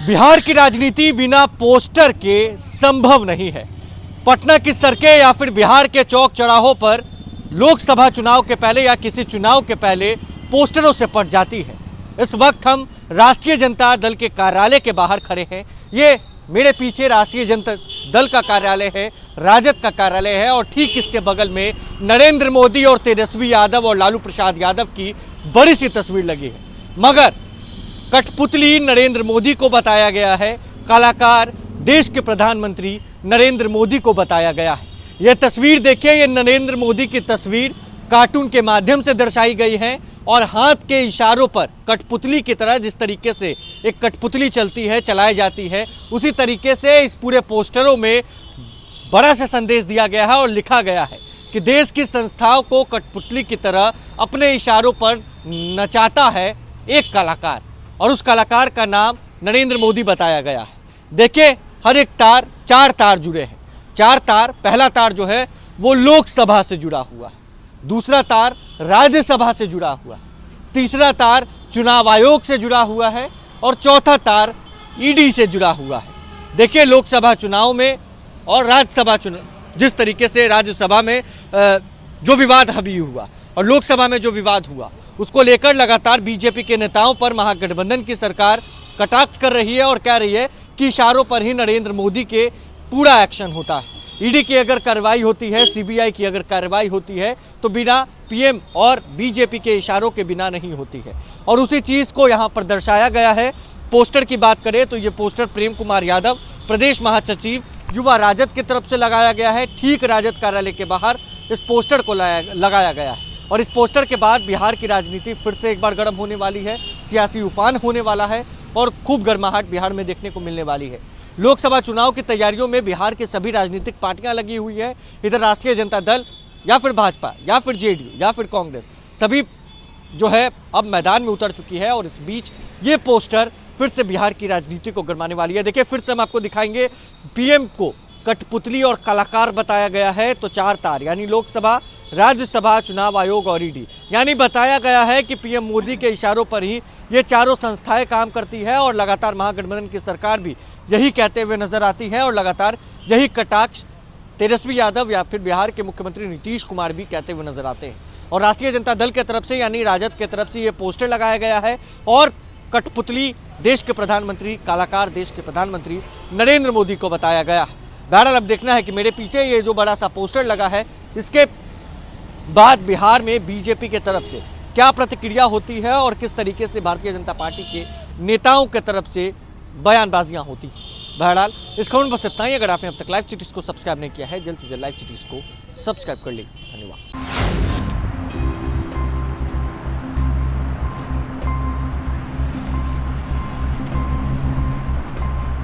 बिहार की राजनीति बिना पोस्टर के संभव नहीं है। पटना की सड़कें या फिर बिहार के चौक चौराहों पर लोकसभा चुनाव के पहले या किसी चुनाव के पहले पोस्टरों से पट जाती है। इस वक्त हम राष्ट्रीय जनता दल के कार्यालय के बाहर खड़े हैं। ये मेरे पीछे राष्ट्रीय जनता दल का कार्यालय है, राजद का कार्यालय है और ठीक इसके बगल में नरेंद्र मोदी और तेजस्वी यादव और लालू प्रसाद यादव की बड़ी सी तस्वीर लगी है। मगर कठपुतली नरेंद्र मोदी को बताया गया है, कलाकार देश के प्रधानमंत्री नरेंद्र मोदी को बताया गया है। यह तस्वीर देखिए, ये नरेंद्र मोदी की तस्वीर कार्टून के माध्यम से दर्शाई गई है और हाथ के इशारों पर कठपुतली की तरह जिस तरीके से एक कठपुतली चलती है, चलाई जाती है, उसी तरीके से इस पूरे पोस्टरों में बड़ा सा संदेश दिया गया है और लिखा गया है कि देश की संस्थाओं को कठपुतली की तरह अपने इशारों पर नचाता है एक कलाकार और उस कलाकार का नाम नरेंद्र मोदी बताया गया है। देखिए, हर एक तार, 4 तार जुड़े हैं। 4 तार, पहला तार जो है वो लोकसभा से जुड़ा हुआ है, दूसरा तार राज्यसभा से जुड़ा हुआ है, तीसरा तार चुनाव आयोग से जुड़ा हुआ है और चौथा तार ईडी से जुड़ा हुआ है। देखिए, लोकसभा चुनाव में और राज्यसभा चुनाव, जिस तरीके से राज्यसभा में जो विवाद अभी हुआ और लोकसभा में जो विवाद हुआ, उसको लेकर लगातार बीजेपी के नेताओं पर महागठबंधन की सरकार कटाक्ष कर रही है और कह रही है कि इशारों पर ही नरेंद्र मोदी के पूरा एक्शन होता है। ईडी की अगर कार्रवाई होती है, सीबीआई की अगर कार्रवाई होती है तो बिना पीएम और बीजेपी के इशारों के बिना नहीं होती है और उसी चीज़ को यहाँ पर दर्शाया गया है। पोस्टर की बात करें तो ये पोस्टर प्रेम कुमार यादव, प्रदेश महासचिव युवा राजद की तरफ से लगाया गया है। ठीक राजद कार्यालय के बाहर इस पोस्टर को लगाया गया है और इस पोस्टर के बाद बिहार की राजनीति फिर से एक बार गर्म होने वाली है, सियासी उफान होने वाला है और खूब गर्माहट बिहार में देखने को मिलने वाली है। लोकसभा चुनाव की तैयारियों में बिहार की सभी राजनीतिक पार्टियां लगी हुई है। इधर राष्ट्रीय जनता दल या फिर भाजपा या फिर जेडीयू या फिर कांग्रेस, सभी जो है अब मैदान में उतर चुकी है और इस बीच ये पोस्टर फिर से बिहार की राजनीति को गरमाने वाली है। देखिए, फिर से हम आपको दिखाएंगे, पीएम को कठपुतली और कलाकार बताया गया है तो 4 तार यानी लोकसभा, राज्यसभा, चुनाव आयोग और ईडी, यानी बताया गया है कि पीएम मोदी के इशारों पर ही ये चारों संस्थाएं काम करती है और लगातार महागठबंधन की सरकार भी यही कहते हुए नजर आती है और लगातार यही कटाक्ष तेजस्वी यादव या फिर बिहार के मुख्यमंत्री नीतीश कुमार भी कहते हुए नजर आते हैं। और राष्ट्रीय जनता दल की तरफ से यानी राजद की तरफ से ये पोस्टर लगाया गया है और कठपुतली देश के प्रधानमंत्री, कलाकार देश के प्रधानमंत्री नरेंद्र मोदी को बताया गया है। बहरहाल अब देखना है कि मेरे पीछे ये जो बड़ा सा पोस्टर लगा है, इसके बाद बिहार में बीजेपी के तरफ से क्या प्रतिक्रिया होती है और किस तरीके से भारतीय जनता पार्टी के नेताओं के तरफ से बयानबाजियां होती हैं। बहरहाल इस खबर में बस इतना ही। अगर आपने अब तक लाइव सिटीज को सब्सक्राइब नहीं किया है, जल्द से जल्द लाइव सिटीज को सब्सक्राइब कर ली। धन्यवाद।